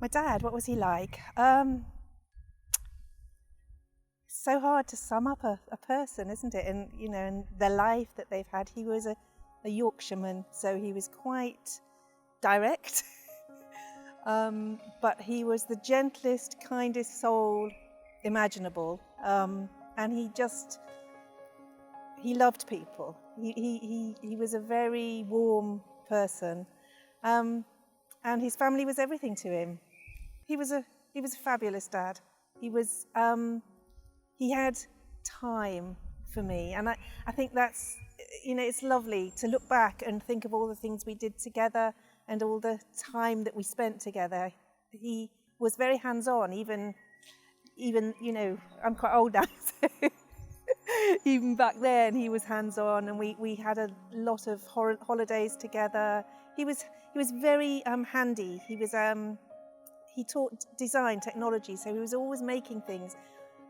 My dad, what was he like? So hard to sum up a person, isn't it? And and the life that they've had. He was a Yorkshireman, so he was quite direct, but he was the gentlest, kindest soul imaginable, and he loved people. He was a very warm person, and his family was everything to him. He was a fabulous dad. He had time for me, and I think that's, it's lovely to look back and think of all the things we did together and all the time that we spent together. He was very hands-on, even I'm quite old now, so even back then he was hands-on, and we had a lot of holidays together. He was very handy. He taught design, technology, so he was always making things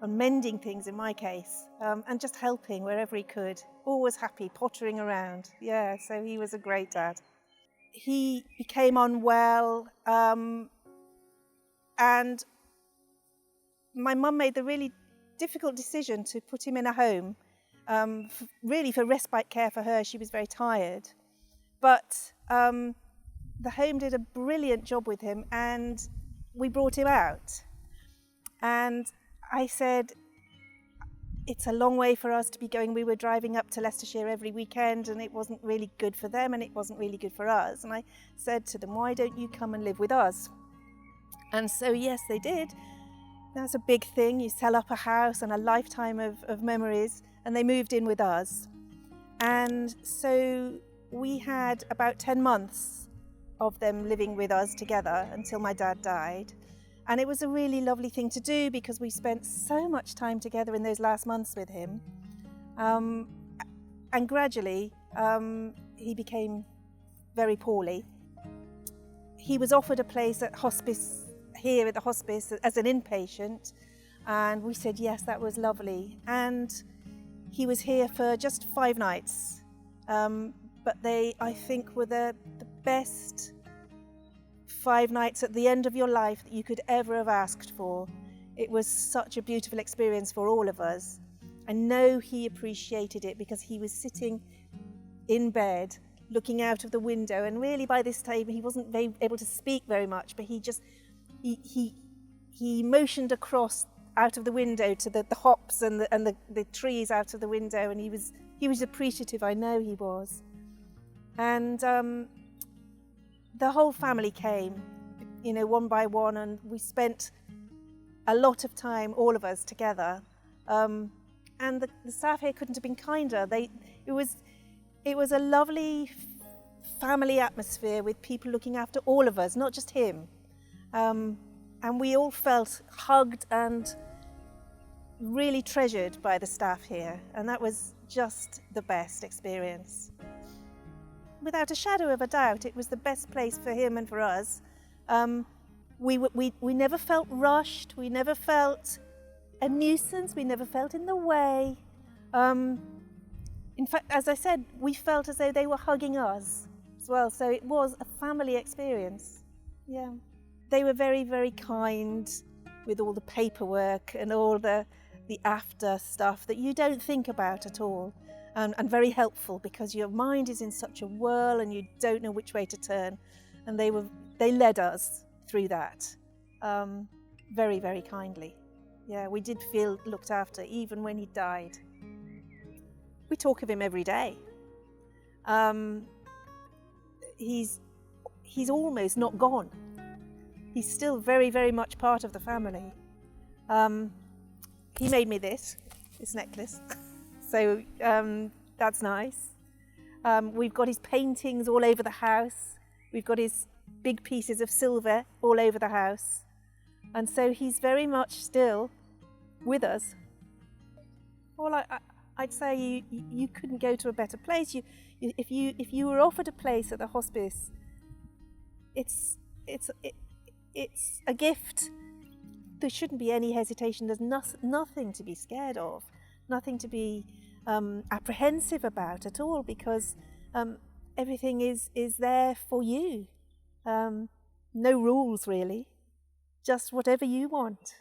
and mending things in my case, and just helping wherever he could. Always happy, pottering around. Yeah, so he was a great dad. He became unwell, and my mum made the really difficult decision to put him in a home, really for respite care for her. She was very tired. But the home did a brilliant job with him, and we brought him out. And I said, it's a long way for us to be going. We were driving up to Leicestershire every weekend, and it wasn't really good for them, and it wasn't really good for us. And I said to them, why don't you come and live with us? And so, yes, they did. That's a big thing. You sell up a house and a lifetime of memories, and they moved in with us. And so we had about 10 months of them living with us together until my dad died. And it was a really lovely thing to do because we spent so much time together in those last months with him. And gradually, he became very poorly. He was offered a place at Hospice, here at the Hospice, as an inpatient. And we said, yes, that was lovely. And he was here for just 5 nights. But they, I think, were the best 5 nights at the end of your life that you could ever have asked for. It was such a beautiful experience for all of us. I know he appreciated it because he was sitting in bed looking out of the window, and really by this time he wasn't able to speak very much, but he motioned across out of the window to the hops and the trees out of the window, and he was appreciative. I know he was. And the whole family came, one by one, and we spent a lot of time, all of us, together. And the staff here couldn't have been kinder. It was a lovely family atmosphere with people looking after all of us, not just him. And we all felt hugged and really treasured by the staff here. And that was just the best experience. Without a shadow of a doubt, it was the best place for him and for us. We never felt rushed. We never felt a nuisance. We never felt in the way. In fact, as I said, we felt as though they were hugging us as well. So it was a family experience. Yeah. They were very, very kind with all the paperwork and all the after stuff that you don't think about at all. And very helpful because your mind is in such a whirl and you don't know which way to turn. And they led us through that very, very kindly. Yeah, we did feel looked after even when he died. We talk of him every day. He's almost not gone. He's still very, very much part of the family. He made me this necklace. So that's nice. We've got his paintings all over the house. We've got his big pieces of silver all over the house. And so he's very much still with us. Well, I'd say you couldn't go to a better place. If you were offered a place at the hospice, it's a gift. There shouldn't be any hesitation. There's nothing to be scared of, nothing to be apprehensive about at all, because everything is there for you. No rules really. just whatever you want.